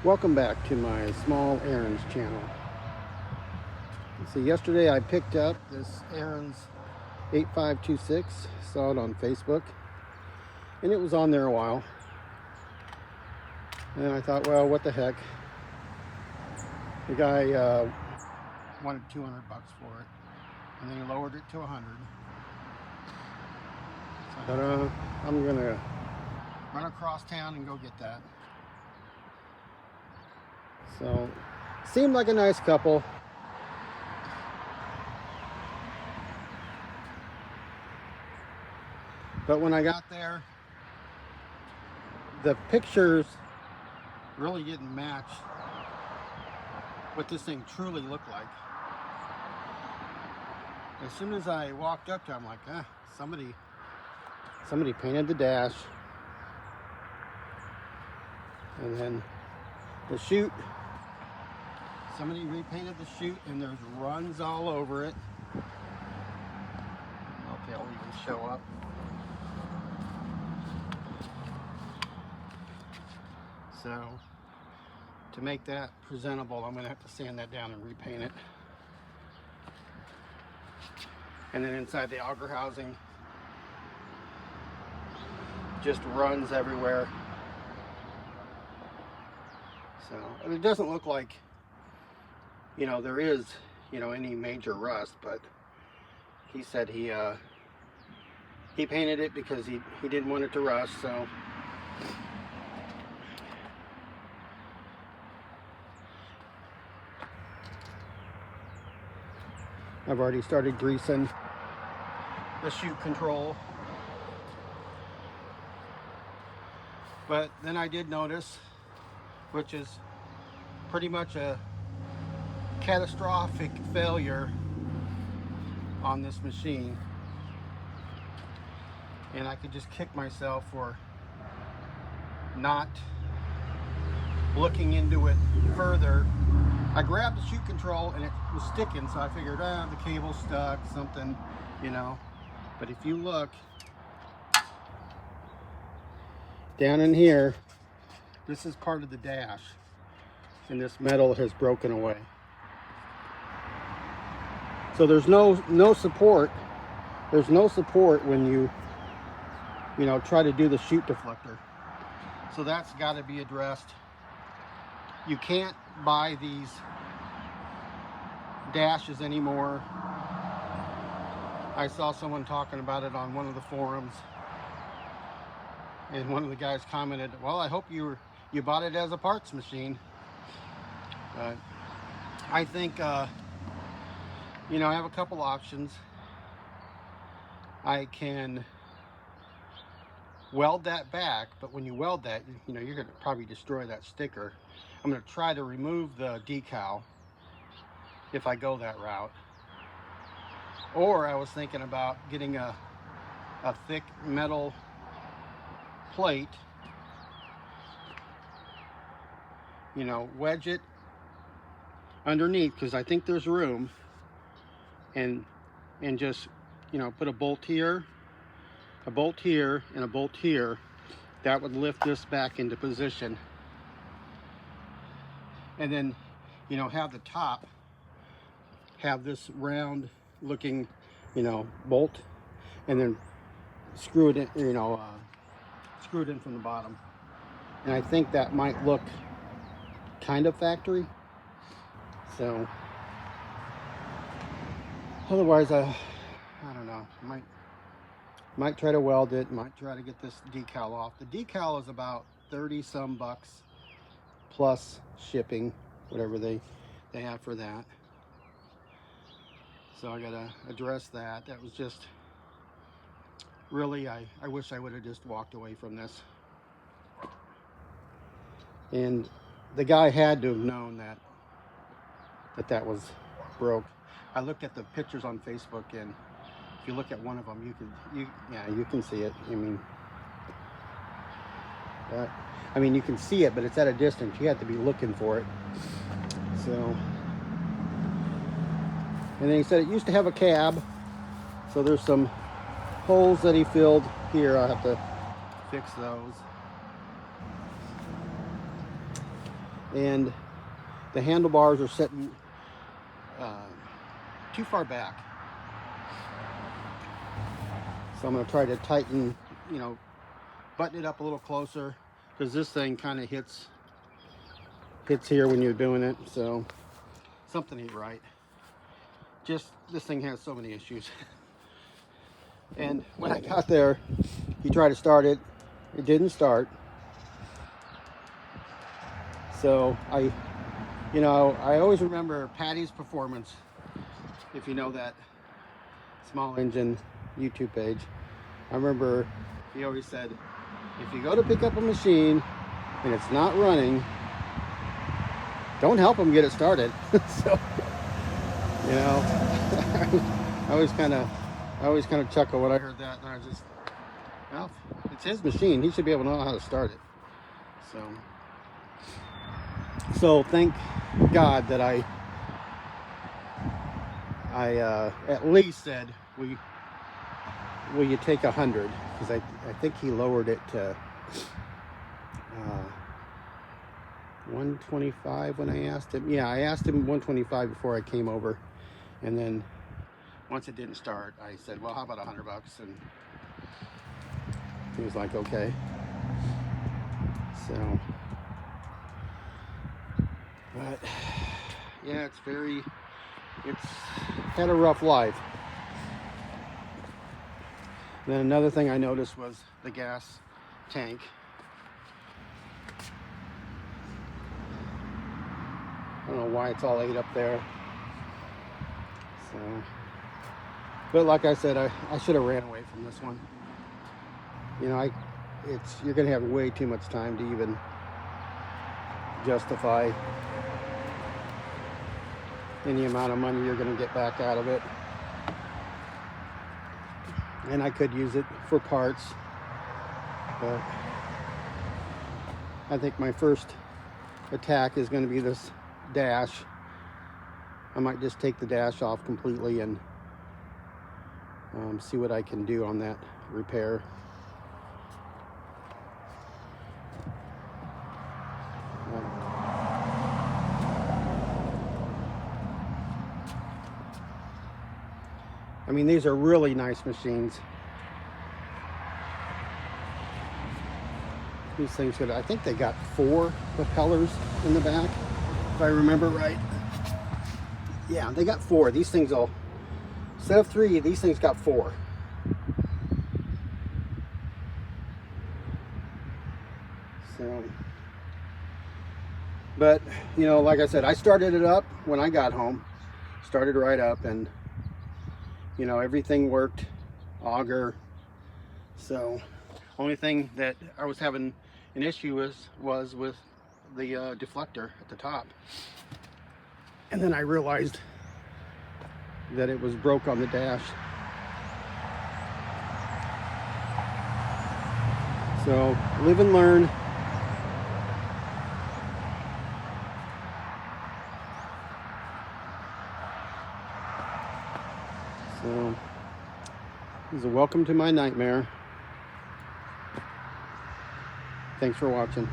Welcome back to my small Ariens channel. So yesterday I picked up this Ariens 8526, saw it on Facebook, and it was on there a while. And I thought, well, what the heck. The guy wanted $200 for it, and then he lowered it to $100. So I thought, I'm gonna run across town and go get that. So, seemed like a nice couple. But when I got there, the pictures really didn't match what this thing truly looked like. As soon as I walked up to it, I'm like, somebody painted the dash. And then the chute, somebody repainted the chute, and there's runs all over it. I don't know if they'll even show up. So, to make that presentable, I'm going to have to sand that down and repaint it. And then inside the auger housing, just runs everywhere. So, it doesn't look like, there is, any major rust, but he said he painted it because he didn't want it to rust, so. I've already started greasing the chute control. But then I did notice, which is pretty much a catastrophic failure on this machine, and I could just kick myself for not looking into it further. I grabbed the chute control and it was sticking, so I figured, the cable's stuck, something, But if you look down in here, this is part of the dash, and this metal has broken away. So there's no support. There's no support when you try to do the chute deflector. So that's got to be addressed. You can't buy these dashes anymore. I saw someone talking about it on one of the forums, and one of the guys commented, well, I hope you bought it as a parts machine. But I think I have a couple options. I can weld that back, but when you weld that, you're going to probably destroy that sticker. I'm going to try to remove the decal if I go that route. Or I was thinking about getting a thick metal plate, wedge it underneath, because I think there's room, and just put a bolt here, and a bolt here. That would lift this back into position. And then, have the top have this round looking, bolt, and then screw it in, screw it in from the bottom. And I think that might look kind of factory. So, otherwise, I don't know. Might try to weld it. Might try to get this decal off. The decal is about 30 some bucks plus shipping, whatever they have for that. So I gotta address that. That was just really, I wish I would have just walked away from this. And the guy had to have known that was broke. I looked at the pictures on Facebook, and if you look at one of them, you can see it. You can see it, but it's at a distance. You have to be looking for it. So, and then he said it used to have a cab, so there's some holes that he filled here. I'll have to fix those. and the handlebars are sitting too far back. So I'm going to try to tighten, you know, button it up a little closer, because this thing kind of hits here when you're doing it. So something ain't right. Just this thing has so many issues. And when I got there, he tried to start it. It didn't start. So I always remember Patty's Performance, if you know that small engine YouTube page. I remember he always said, if you go to pick up a machine and it's not running, don't help them get it started. So, you know, I always kind of chuckle when I heard that, and I just, well, it's his machine. He should be able to know how to start it. So thank God that I at least said, will you take 100? Because I think he lowered it to 125 when I asked him. Yeah, I asked him 125 before I came over, and then once it didn't start, I said, well, how about $100? And he was like, okay. So, but yeah, it's had a rough life. And then another thing I noticed was the gas tank. I don't know why it's all ate up there. So, but like I said, I should have ran away from this one. You know, you're gonna have way too much time to even justify any amount of money you're gonna get back out of it. And I could use it for parts, but I think my first attack is going to be this dash. I might just take the dash off completely and see what I can do on that repair. I mean, these are really nice machines. These things could, I think they got 4 propellers in the back, if I remember right. Yeah, they got 4. These things all, instead of 3, these things got 4. So, but, you know, like I said, I started it up when I got home. Started right up, and you know, everything worked, auger. So only thing that I was having an issue was with the deflector at the top. And then I realized that it was broke on the dash. So live and learn. So, this is a welcome to my nightmare. Thanks for watching.